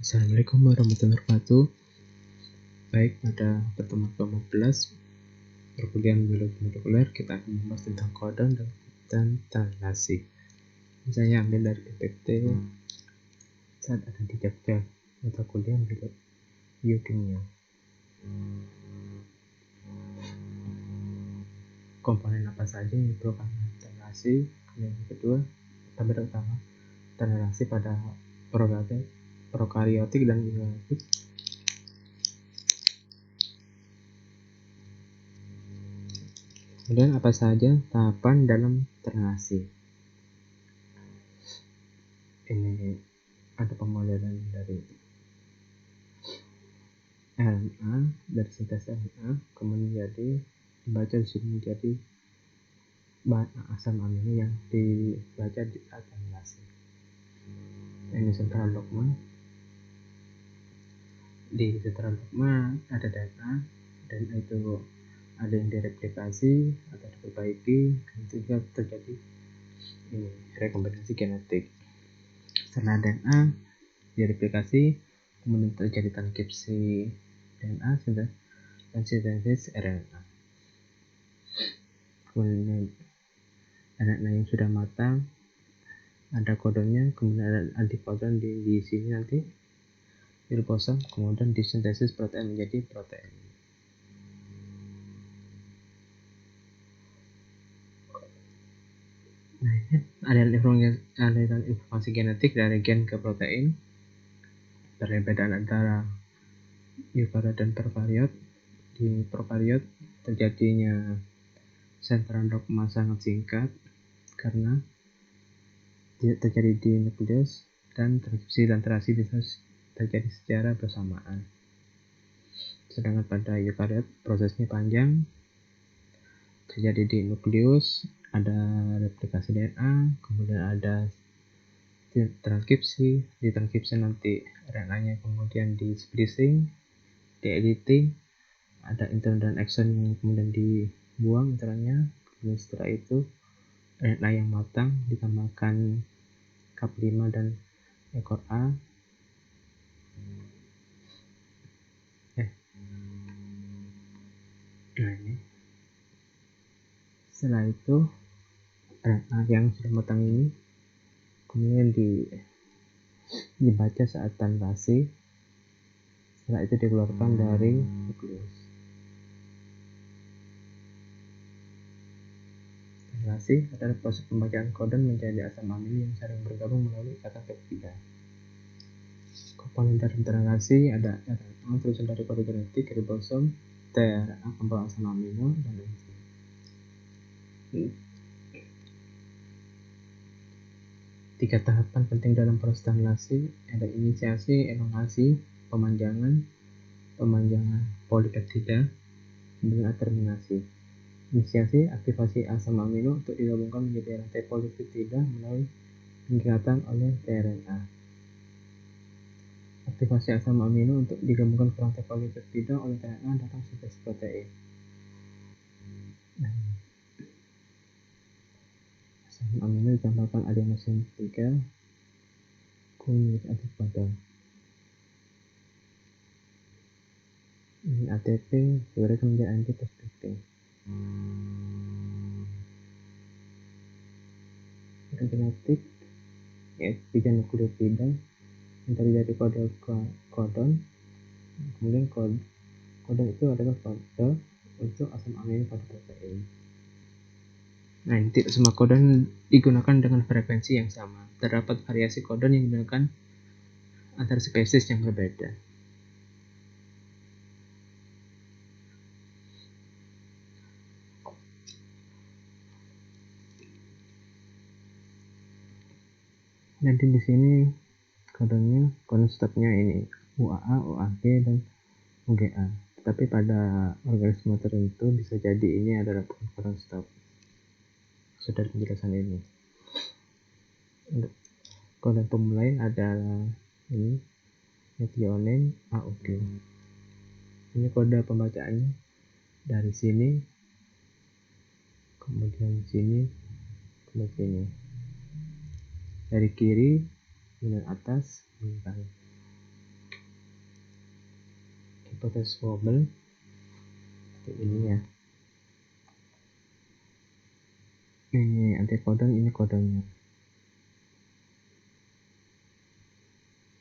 Assalamualaikum warahmatullahi wabarakatuh. Baik, pada pertemuan ke-14 perkuliahan biologi molekuler kita akan membahas tentang kodon dan translasi. Saya ambil dari PPT saat ada di Jogja, mata kuliah biokimia. Komponen apa saja yang diperlukan translasi? Yang kedua, tabel utama translasi pada prokaryotik dan eukaryotik. Kemudian apa saja tahapan dalam translasi? Ini ada pemodelan dari RNA, dari sintesis RNA, kemudian dibaca di sini menjadi bahan asam amino yang dibaca di translasi. Ini sentral dogma. Di sentral dogma ada DNA itu ada yang direplikasi atau diperbaiki, dan juga terjadi rekombinasi genetik. Setelah DNA direplikasi, kemudian terjadi transkripsi DNA dan sintesis RNA. Kemudian RNA yang sudah matang ada kodonnya, kemudian ada antikodon di sini nanti ribosom, kemudian disintesis protein menjadi protein. Nah, ini aliran informasi genetik dari gen ke protein. Perbedaan antara eukariot dan prokariot. Di prokariot terjadinya sentral dogma sangat singkat karena tidak terjadi di nukleus, dan transkripsi dan translasi bisa terjadi secara bersamaan. Sedangkan pada eukariot prosesnya panjang, terjadi di nukleus, ada replikasi DNA, kemudian ada transkripsi, di transkripsi nanti RNA-nya kemudian di splicing, di editing, ada intron dan exon yang kemudian dibuang intronnya, kemudian setelah itu RNA yang matang ditambahkan kap 5 dan ekor A. Nah, ini setelah itu RNA yang sudah matang ini kemudian dibaca saat translasi. Setelah itu dikeluarkan dari nukleus. Translasi adalah proses pembacaan kodon menjadi asam amino yang saling bergabung melalui ikatan peptida. Komponen dalam translasi ada RNA terusan dari kode genetik, ribosom, tRNA pembawa asam amino, dan enzim. Tiga tahapan penting dalam proses translasi ada inisiasi, elongasi, pemanjangan polipeptida, kemudian terminasi. Inisiasi aktivasi asam amino untuk digabungkan menjadi rantai polipeptida melalui pengikatan oleh tRNA. Aktivasi asam amino untuk digabungkan ke rantai polipeptida oleh tRNA dalam sintesis protein. Asam amino ditambahkan adenosin 3 kunyit antikodon. Ini ATP diberikan menjadi antiperspektif. Genetik yaitu 3 nukleotida yang terdiri dari kodon. Kemudian kodon itu adalah kode untuk asam amino pada protein. Nah, tidak semua kodon digunakan dengan frekuensi yang sama. Terdapat variasi kodon yang digunakan antar spesies yang berbeda. Jadi di sini kodon stopnya ini UAA, UAG, dan UGA. Tetapi pada organisme tertentu bisa jadi ini adalah bukan kodon stop. Sudah penjelasan ini. Kodon pemulai adalah ini methionine AUG. Ini kode pembacaannya dari sini, kemudian sini, kemudian sini. Dari kiri kemudian atas, kemudian proses wobble seperti ini ya. Ini antikodon, ini kodonnya.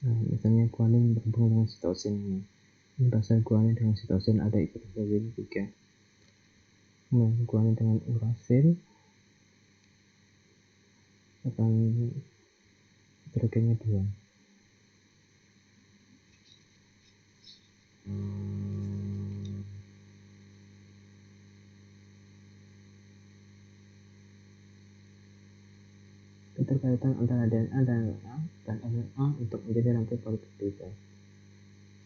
Nah, misalnya guanin berhubungan dengan sitosin ini. Ini pasal guanin dengan sitosin ada ikatan begini juga. Nah, guanin dengan urasil akan hidrogennya 2. Keterkaitan antara DNA dan RNA untuk menjadi rantai polipeptida.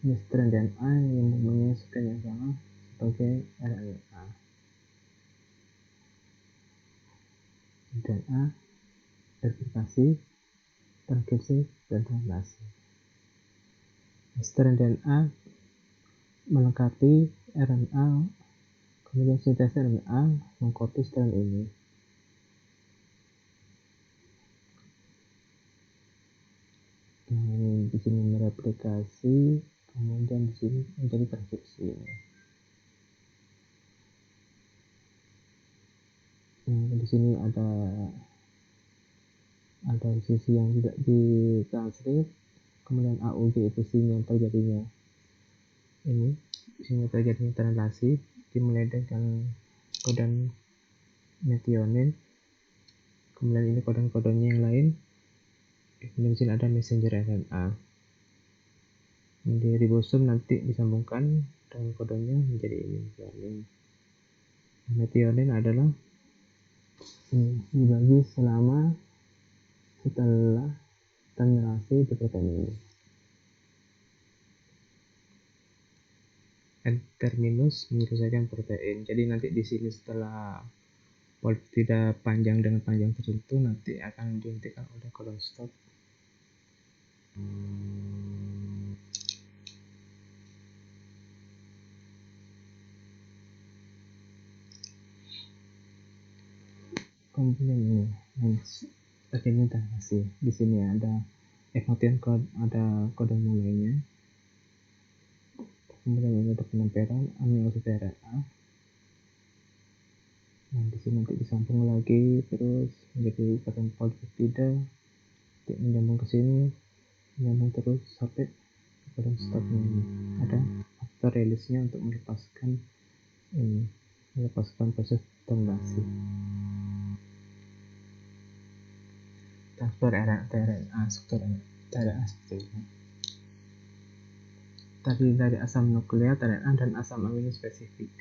Ini strand DNA yang mempunyai sekian yang sama sebagai RNA. DNA, replikasi, transkripsi, dan translasi. Strand DNA melengkapi RNA, kemudian sintesis RNA mengcopy strand ini. Di sini mereplikasi, kemudian di sini menjadi transkripsi ini. Di sini ada sisi yang tidak ditranskrip, kemudian AUG itu sinyal terjadinya ini, sinyal terjadinya translasi dimulai dengan kodon metionin, kemudian ini kodon-kodonnya yang lain, kemudian di sini ada messenger RNA. Di ribosom nanti disambungkan dengan kodonnya menjadi ini metionin. Metionin adalah dibagi setelah translasi di protein ini. N-terminus menyelesaikan protein. Jadi nanti di sini setelah polipeptida panjang dengan panjang tertentu nanti akan dihentikan oleh codon stop. Kemudian ini bagian translasi. Di sini ada emotion code, ada kode mulainya. Kemudian ini ada penempelan amino asid RNA. Nah, di sini nanti disambung lagi terus menjadi ikatan polipeptida, menyambung ke sini, menyambung terus sampai codon stopnya ini. Ada faktor release-nya untuk melepaskan proses translasi. Transfer RNA struktur RNA seperti ini. Terdiri dari asam nukleat RNA dan asam amino spesifik,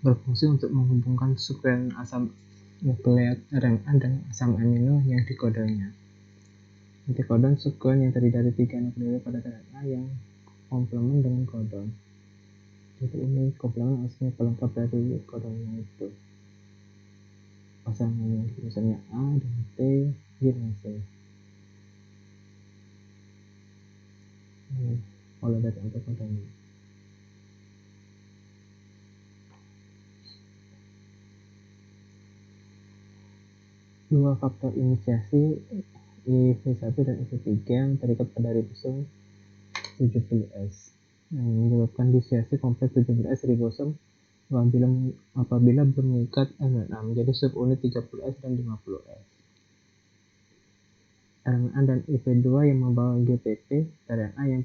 berfungsi untuk menghubungkan sekuens asam nukleat RNA dan asam amino yang dikodenya. Antikodon sekuens yang terdiri dari 3 nukleotida pada RNA yang komplement dengan kodon. Jadi ini komplement maksudnya pelengkap dari kodonnya itu. Pasangannya misalnya A dan T, G dan C. Pola dari antikodon ini. Dua faktor inisiasi IF1 dan IF3 yang terikat pada ribosom 70S yang menyebabkan disiasi kompleks 70S ribosom apabila mengikat RNA menjadi subunit 30S dan 50S. RNA dan IF2 yang membawa GTP RNA yang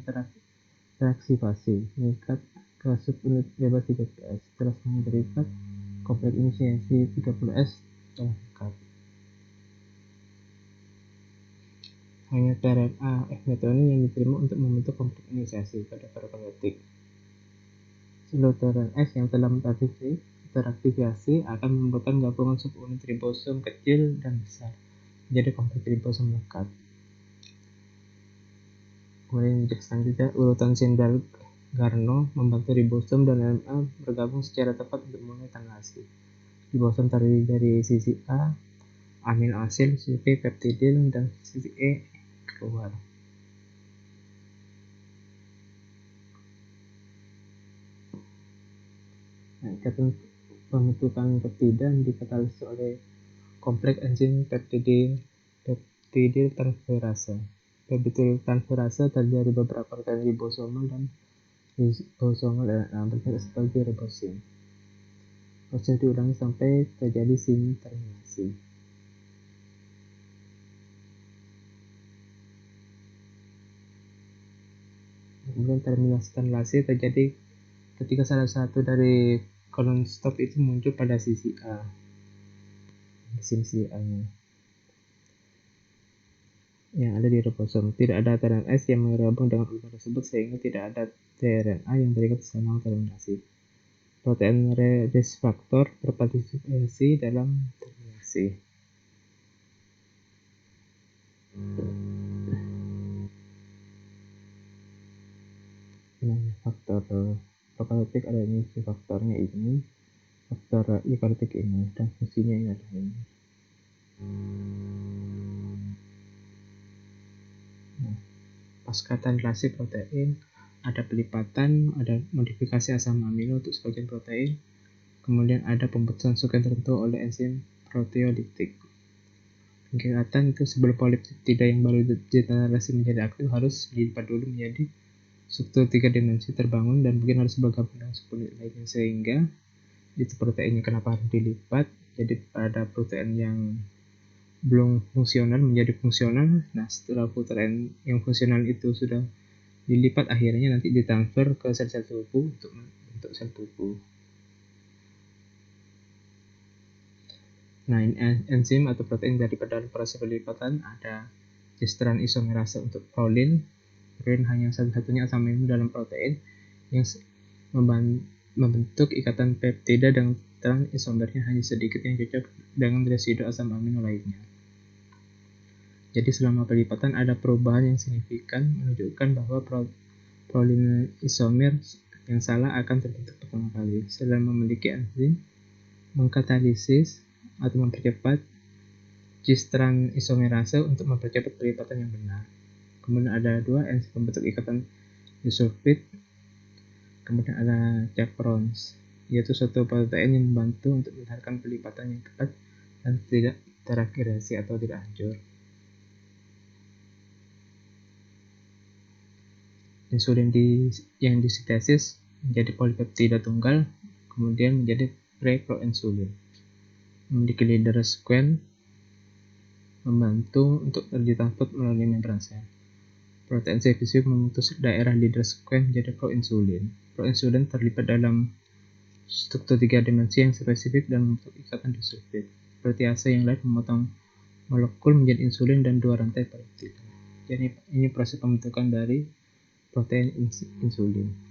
teraktivasi mengikat ke subunit bebas 30S. Setelah semuanya terikat, kompleks inisiasi 30S telah ikat. Hanya tRNA F-methionine yang diterima untuk membentuk kompleks inisiasi pada prokaryotik. Siloteran S yang telah teraktivasi akan membentukkan gabungan subunit ribosom kecil dan besar menjadi kompleks ribosom lekat. Kemudian selanjutnya urutan Sindel-Garno membantu ribosom dan RNA bergabung secara tepat untuk memulai translasi. Ribosom terdiri dari sisi A, amino asid, sisi B, peptidil, dan sisi E keluar. Ikatan pembentukan peptida dikatalisis oleh kompleks enzim peptidil transferase. Peptidil transferase terdiri dari beberapa protein ribosomal dan Ribosomal RNA bergerak sebagai ribosim. Proses diulangi sampai terjadi sin terminasi. Kemudian terminasi terjadi ketika salah satu dari kolon stop itu muncul pada sisi A, sisi A-nya yang ada di ribosom. Tidak ada tRNS yang bergabung dengan urutan tersebut sehingga tidak ada tRNA yang terikat sama terminasi. Protein risk factor berpartisipasi dalam terminasi. Nah, faktor prokaryotik ada ini faktornya ini, faktor eukaryotik ini, dan fungsinya ini adalah ini. Nah, pasca translasi protein ada pelipatan, ada modifikasi asam amino untuk sebagian protein, kemudian ada pembentukan struktur tertentu oleh enzim proteolitik. Kegiatan itu sebelum polipeptida yang baru ditranslasi menjadi aktif harus dilipat dulu menjadi struktur 3 dimensi terbangun dan mungkin harus bergabung dengan subunit lainnya, sehingga itu proteinnya kenapa harus dilipat, jadi pada protein yang belum fungsional menjadi fungsional. Nah, setelah protein yang fungsional itu sudah dilipat, akhirnya nanti ditransfer ke sel-sel tubuh untuk membentuk sel tubuh. Nah, enzim atau protein daripada proses pelipatan ada gesteran isomerase untuk prolin. Prolin hanya satu-satunya asam amino dalam protein yang membentuk ikatan peptida dengan terang isomernya hanya sedikit yang cocok dengan residu asam amino lainnya. Jadi selama pelipatan ada perubahan yang signifikan menunjukkan bahwa prolin isomer yang salah akan terbentuk pertama kali. Selain memiliki enzim mengkatalisis atau mempercepat gesteran isomerase untuk mempercepat pelipatan yang benar. Kemudian ada dua enzim pembentuk ikatan disulfid. Kemudian ada chaperones, yaitu suatu protein yang membantu untuk melahirkan pelipatan yang cepat dan tidak teragregasi atau tidak hancur. Insulin yang disintesis menjadi polipeptida tunggal, kemudian menjadi preproinsulin. Memiliki leader sequence membantu untuk ditransport melalui membran sel. Protein spesifik memutus daerah leader sequence menjadi proinsulin. Proinsulin terlibat dalam struktur 3 dimensi yang spesifik dan membentuk ikatan disulfid. Protease yang lain memotong molekul menjadi insulin dan 2 rantai peptida. Jadi ini proses pembentukan dari protein insulin.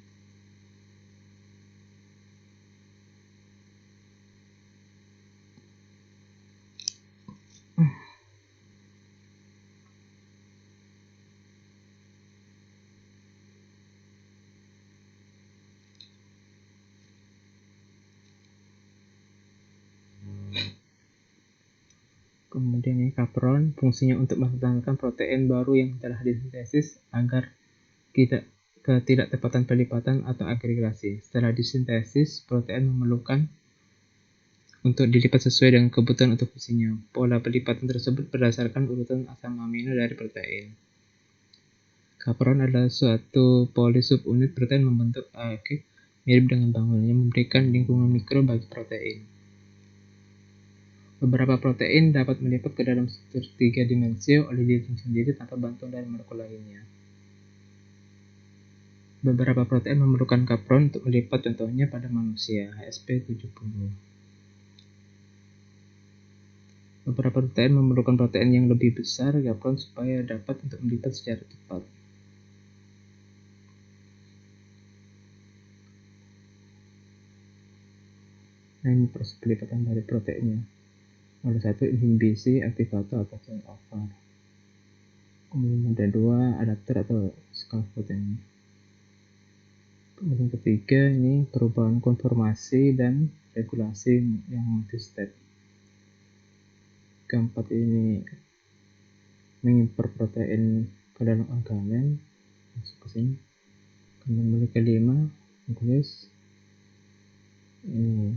Kemudian ini chaperone, fungsinya untuk mempertahankan protein baru yang telah disintesis agar tidak ketidaktepatan pelipatan atau agregasi. Setelah disintesis, protein memerlukan untuk dilipat sesuai dengan kebutuhan untuk fungsinya. Pola pelipatan tersebut berdasarkan urutan asam amino dari protein. Chaperone adalah suatu polisubunit protein membentuk AG mirip dengan bangunan yang memberikan lingkungan mikro bagi protein. Beberapa protein dapat melipat ke dalam struktur 3 dimensi oleh dirinya sendiri tanpa bantuan dari molekul lainnya. Beberapa protein memerlukan chaperone untuk melipat, contohnya pada manusia, HSP70. Beberapa protein memerlukan protein yang lebih besar, chaperone, supaya dapat untuk melipat secara cepat. Nah, ini proses pelipatan dari proteinnya. Nomor 1, inhibisi aktivator atau turnover. Kemudian ada 2, adapter atau scaffolding. Kemudian ketiga, ini perubahan konformasi dan regulasi yang multi-step. Keempat, ini mengimpor protein ke dalam organel, masuk ke sini. Kemudian kelima, nukleus, ini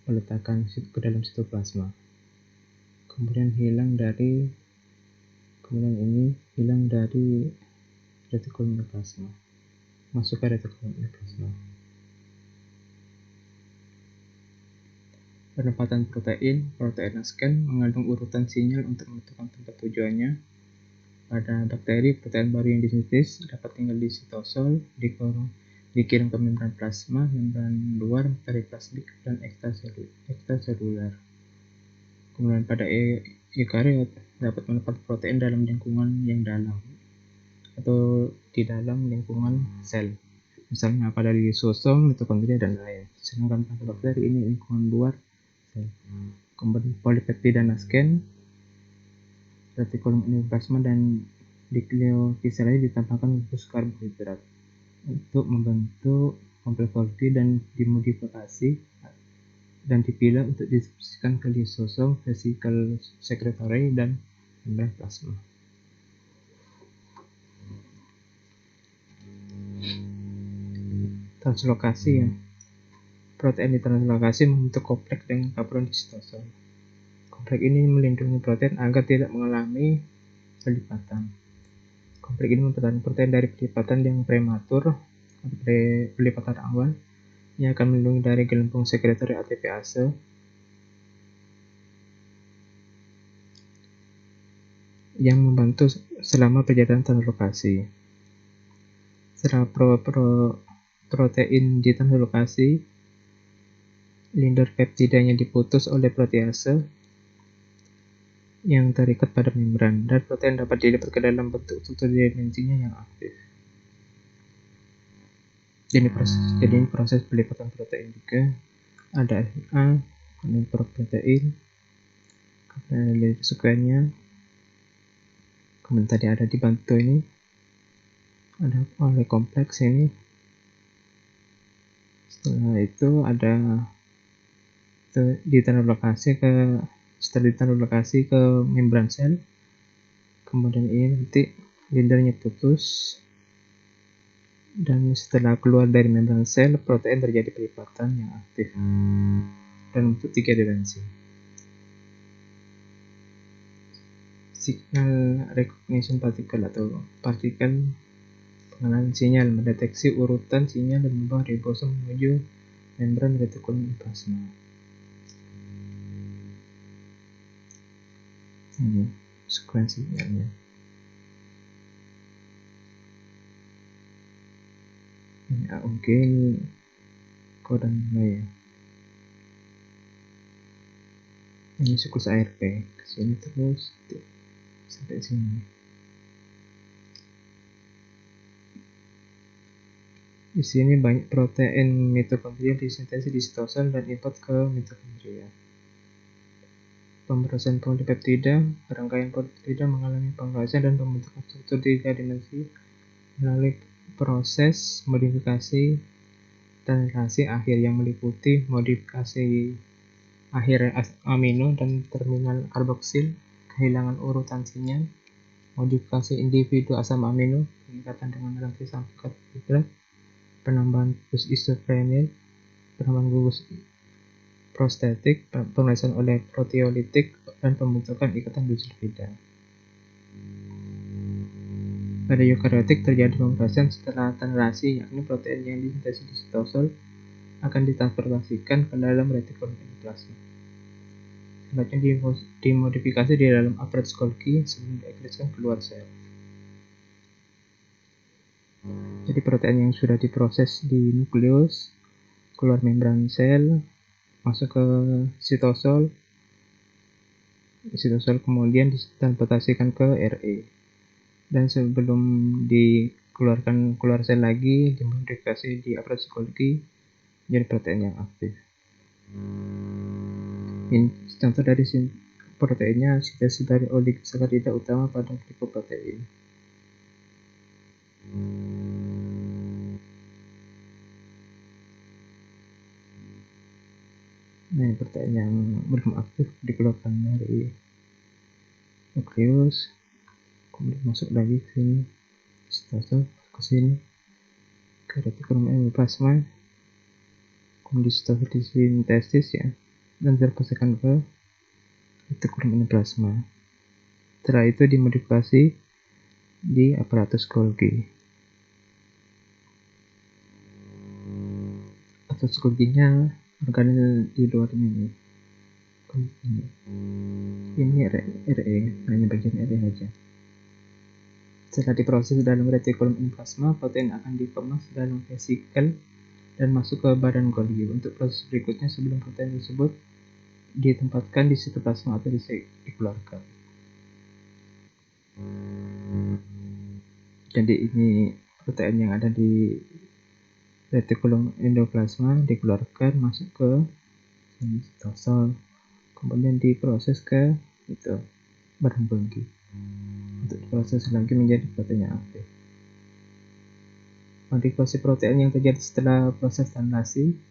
meletakkan ke dalam sitoplasma. Kemudian hilang dari retikulum plasma. masuk ke retikulum endoplasma. Penempatan protein scan mengandung urutan sinyal untuk menentukan tempat tujuannya. Pada bakteri, protein baru yang disintesis dapat tinggal di sitosol, dikirim ke membran plasma, membran luar, periplasmik, dan ekstraseluler. Kemudian pada eukariot dapat menempatkan protein dalam lingkungan yang dalam atau di dalam lingkungan sel, misalnya pada lisosom, mitokondria, dan lain. Sedangkan pada bakteri ini lingkungan luar sel. Kemudian polipeptida nasken, retikulum endoplasma, dan nukleokisel ditambahkan gugus karbohidrat untuk membentuk kompleks Golgi dan dimodifikasi dan dipilah untuk didistribusikan ke lisosom, vesikel secretory, dan membran plasma. Translokasi ya. Protein ditranslokasi membentuk kompleks dengan kapron di sitosol. Kompleks ini melindungi protein agar tidak mengalami pelipatan. Kompleks ini mempertahankan protein dari pelipatan yang prematur atau pelipatan awal yang akan melindungi dari gelembung sekretori ATPase yang membantu selama perjalanan translokasi. Setelah protein ditranslokasi, lindar peptidanya diputus oleh protease yang terikat pada membran, dan protein dapat dilipat ke dalam bentuk struktur dimensinya yang aktif. Jadi proses pelipatan protein juga ada RNA, kemudian protein, kemudian ada sukuannya, kemudian tadi ada dibantu ini ada oleh kompleks ini. Setelah itu ada ditranslokasi ke membran sel, kemudian ini nanti lindarnya putus, dan setelah keluar dari membran sel, protein terjadi pelipatan yang aktif dan untuk 3 dimensi. Signal recognition particle atau partikel pengenalan sinyal mendeteksi urutan sinyal dan membawa ribosom menuju membran retikulum endoplasma. Ini sekuensinya. Ini AUG, ini kodenya ya. Ini siklus ARP ke sini terus sampai sini. Di sini banyak protein mitokondria disintesis di sitosol dan import ke mitokondria. Pemrosesan polipeptida, rangkaian polipeptida mengalami pemrosesan dan pembentukan struktur 3 dimensi melalui proses modifikasi translasi akhir yang meliputi modifikasi akhir amino dan terminal karboksil, kehilangan urutan sinyal, modifikasi individu asam amino, peningkatan dengan reaksi samping karbohidrat, penambahan gugus isoprenyl, penambahan gugus prostetik, pemeriksaan oleh proteolitik, dan pembentukan ikatan dusulfida. Pada eukariotik terjadi pemrosesan setelah translasi, yakni protein yang disintesis di sitosol akan ditransportasikan ke dalam retikulum endoplasma. Selanjutnya dimodifikasi di dalam aparat Golgi sebelum diekspreskan keluar sel. Jadi protein yang sudah diproses di nukleus keluar membran sel, masuk ke sitosol kemudian ditransportasikan ke RE, dan sebelum dikeluarkan keluar sel lagi dimodifikasi di aparat Golgi menjadi protein yang aktif. Ini contoh dari proteinnya sintesis dari oligosakarida utama pada glicoprotein. Nah, protein yang belum aktif dikeluarkan dari nukleus, kemudian masuk lagi ke sini, sitosol ke sini, ke retikulum endoplasma, kemudian sitosol disintesis ya, dan terpusatkan ke retikulum endoplasma. Setelah itu dimodifikasi di aparatus Golgi. proses Golgi-nya organel di luar ini. Ini RE, hanya bagian RE aja. Setelah diproses dalam retikulum endoplasma, protein akan dikemas dalam vesikel dan masuk ke badan Golgi. Untuk proses berikutnya sebelum protein tersebut ditempatkan di sitoplasma atau dikeluarkan. Jadi ini protein yang ada di retikulum endoplasma dikeluarkan masuk ke sitosol, kemudian diproses ke badan Golgi untuk diproses lagi menjadi protein yang aktif. Modifikasi protein yang terjadi setelah proses stanilasi,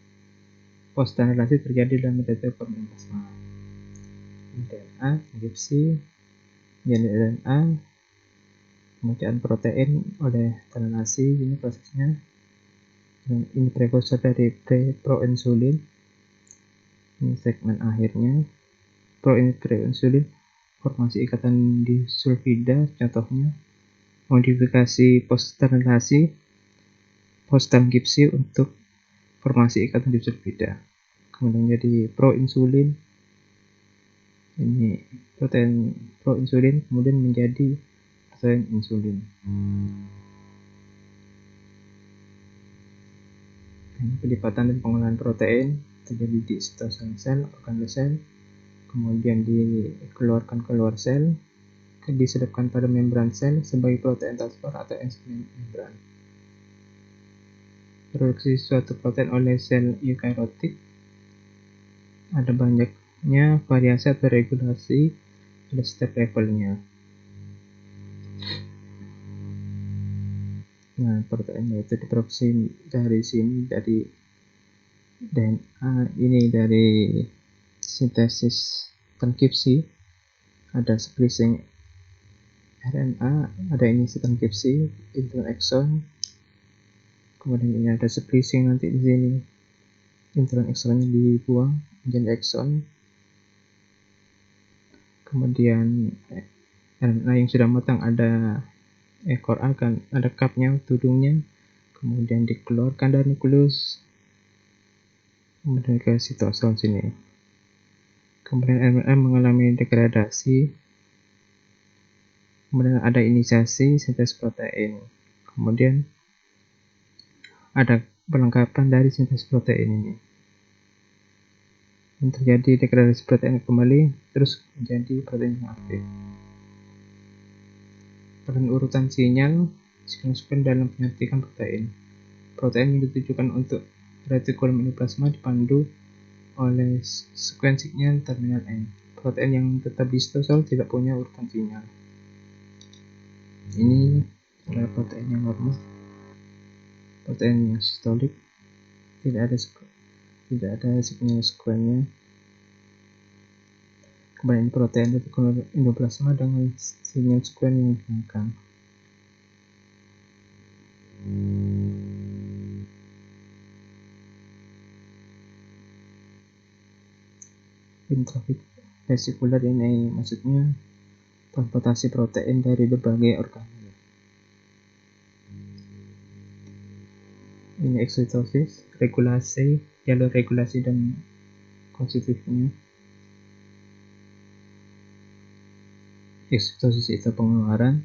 post-stanilasi terjadi dalam retikulum endoplasma. DNA, transkripsi, menjadi RNA, pemecah protein oleh stanilasi, ini prosesnya. Dan ini prekursor dari proinsulin. Ini segmen akhirnya. Proinsulin, formasi ikatan disulfida, contohnya. Modifikasi post-stanilasi, post-transkripsi untuk formasi ikatan disulfida. Kemudian jadi proinsulin. Ini protein proinsulin kemudian menjadi protein insulin. Pelipatan dan pengolahan protein terjadi di sitosol sel, organel sel, kemudian dikeluarkan keluar sel, diselipkan pada membran sel sebagai protein transport atau enzim membran. Produksi suatu protein oleh sel eukariotik ada banyaknya variasi atau regulasi pada setiap levelnya. Nah, proteinnya itu diproduksi dari sini, dari DNA, ini dari sintesis transkripsi, ada splicing RNA, ada ini transkripsi intron exon, kemudian ini ada splicing nanti di sini, intron exonnya dibuang menjadi exon, kemudian RNA yang sudah matang ada ekor akan ada cupnya, tudungnya, kemudian dikeluarkan dari nukleus, kemudian ke sitosol sini. Kemudian RNA mengalami degradasi, kemudian ada inisiasi sintesis protein, kemudian ada perlengkapan dari sintesis protein ini. Dan terjadi degradasi protein kembali, terus menjadi protein yang aktif. Peran urutan sinyal sekuen dalam penyuntikan protein. Protein yang ditujukan untuk retikulum endoplasma dipandu oleh sekuen sinyal terminal N. Protein yang tetap di sitosol tidak punya urutan sinyal. Ini adalah protein yang normal, protein yang sistolik, tidak ada sinyal sekuennya. Kemudian protein retikulum endoplasma dengan sinyal sekuen yang dihilangkan. Intravesikular ini maksudnya transportasi protein dari berbagai organel. Ini eksitosis, regulasi, jalur regulasi dan konstitutifnya. Eksitosis itu pengeluaran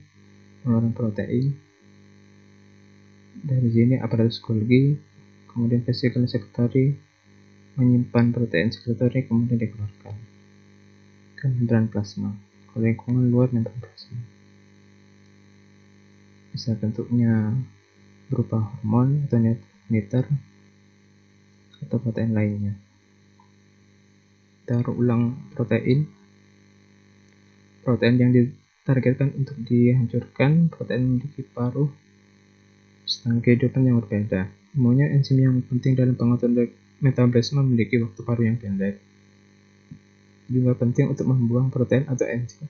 protein. Dari sini aparatus Golgi, kemudian vesikel sekretari menyimpan protein sekretari, kemudian dikeluarkan ke membran plasma, ke lingkungan luar membran plasma. Bisa bentuknya berupa hormon atau neurotransmitter atau protein lainnya. Taruh ulang protein yang ditargetkan untuk dihancurkan. Protein memiliki paruh setengah kehidupan yang berbeda. Umumnya enzim yang penting dalam pengaturan metabolisme memiliki waktu paruh yang pendek. Juga penting untuk membuang protein atau enzim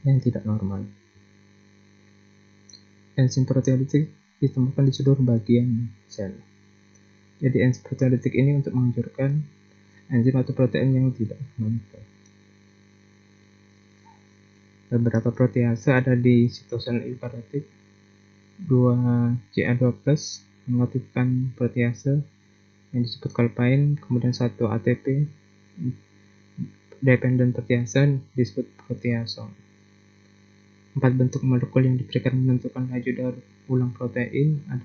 yang tidak normal. Enzim proteolitik ditemukan di seluruh bagian sel. Jadi enzim proteolitik ini untuk menghancurkan enzim atau protein yang tidak normal. Beberapa protease ada di sitosol eukariotik. 2CA2+ mengaktifkan protease yang disebut kalpain, kemudian satu ATP dependent protease disebut protease. 4 bentuk molekul yang diberikan menentukan laju daur ulang protein ada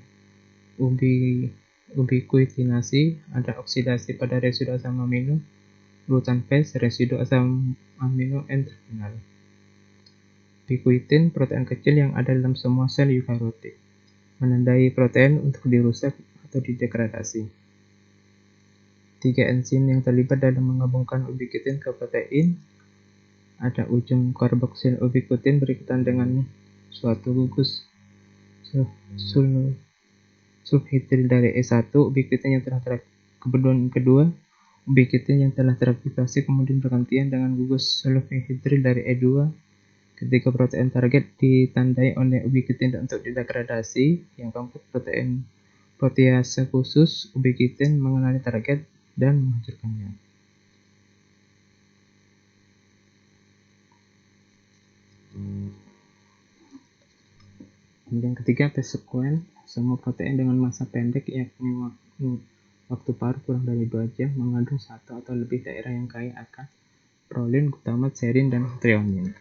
ubiquitinasi, ada oksidasi pada residu asam amino, urutan phase, residu asam amino N-terminal. Ubiquitin, protein kecil yang ada dalam semua sel eukariotik, menandai protein untuk dirusak atau didegradasi. 3 enzim yang terlibat dalam menggabungkan ubiquitin ke protein. Ada ujung karboksil ubiquitin berikutan dengan suatu gugus sulfhidril dari E1, ubiquitin yang telah kedua ubiquitin yang telah teraktivasi kemudian bergantian dengan gugus sulfhidril dari E2. Ketika protein target ditandai oleh ubiquitin untuk didegradasi, yang keempat protease khusus ubiquitin mengenali target dan menghancurkannya. Kemudian ketiga, phase sequence. Semua protein dengan massa pendek yakni waktu paruh kurang dari 2 jam mengandung satu atau lebih daerah yang kaya akan prolin, glutamat, serin, dan threonine.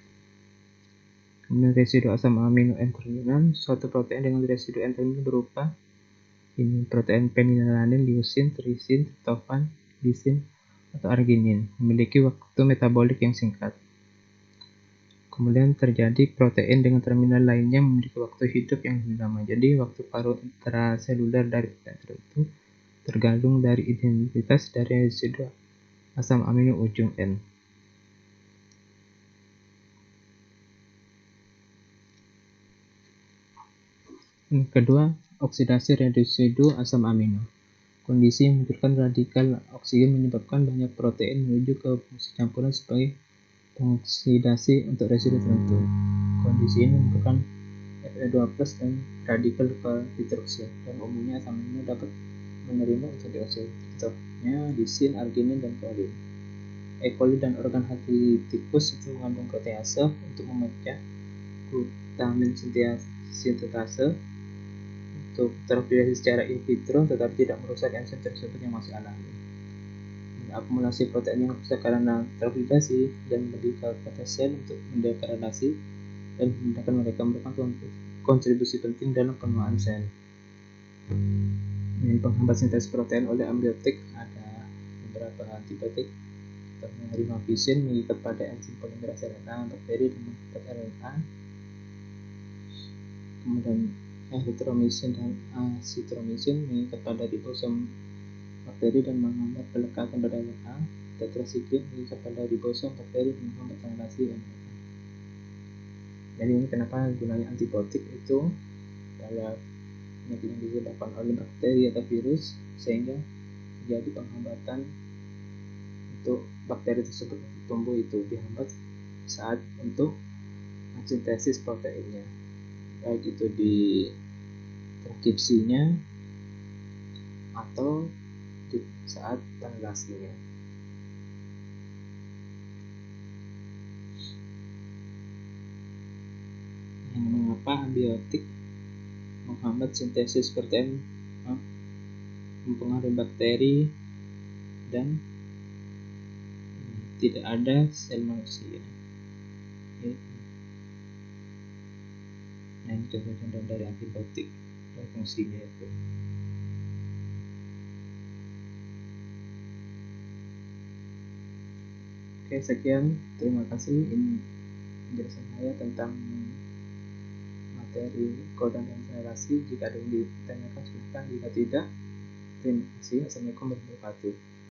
Kemudian residu asam amino N-terminal. Suatu protein dengan residu N-terminal berupa ini protein phenylalanine, leucine, trisin, tryptophan, lisin, atau arginin, memiliki waktu metabolik yang singkat. Kemudian terjadi protein dengan terminal lainnya memiliki waktu hidup yang lebih lama. Jadi waktu paruh intraseluler dari protein tertentu tergantung dari identitas dari residu asam amino ujung N. Yang kedua, oksidasi residu asam amino. Kondisi yang memunculkan radikal oksigen menyebabkan banyak protein menuju ke fungsi campuran sebagai pengoksidasi untuk residu tertentu. Kondisi ini membutuhkan Fe2+ dan radikal hidroksil, dan umumnya asam amino dapat menerima untuk dioksid. Contohnya lisin, arginin, dan prolin. E. coli dan organ hati tikus itu mengandung protease untuk memecah glutamin sintetase untuk teraplikasi secara in vitro, tetapi tidak merusak enzim tersebut yang masih alami. Akumulasi protein yang rusak karena teraplikasi dan lebih ke sel untuk mendegradasi dan memindahkan mereka merupakan kontribusi penting dalam penuaan sel. Ini penghambat sintesis protein oleh ambiotik ada beberapa antibiotik, contohnya rifampicin mengikat pada enzim polimerase RNA bakteri dan menghambat RNA. Kemudian erythromycin dan azithromycin mengikat pada ribosom bakteri dan menghambat pelekatan pada RNA. Tetrasiklin mengikat pada ribosom bakteri dan menghambat translasi RNA. Jadi ini kenapa gunanya antibiotik itu pada penyakit yang disebabkan oleh bakteri atau virus, sehingga terjadi penghambatan untuk bakteri tersebut tumbuh itu dihambat saat untuk sintesis proteinnya, baik itu di transkripsinya atau di saat translasinya. Yang mengapa antibiotik menghambat sintesis protein, mempengaruhi bakteri, dan tidak ada sel manusia. Nah, ini contoh-contoh dari antibiotik dan fungsinya itu. Oke, sekian. Terima kasih. Ini penjelasan saya tentang materi codon dan relasi. Jika ada yang ditanyakan silahkan, jika tidak, terima kasih. Assalamualaikum warahmatullahi wabarakatuh.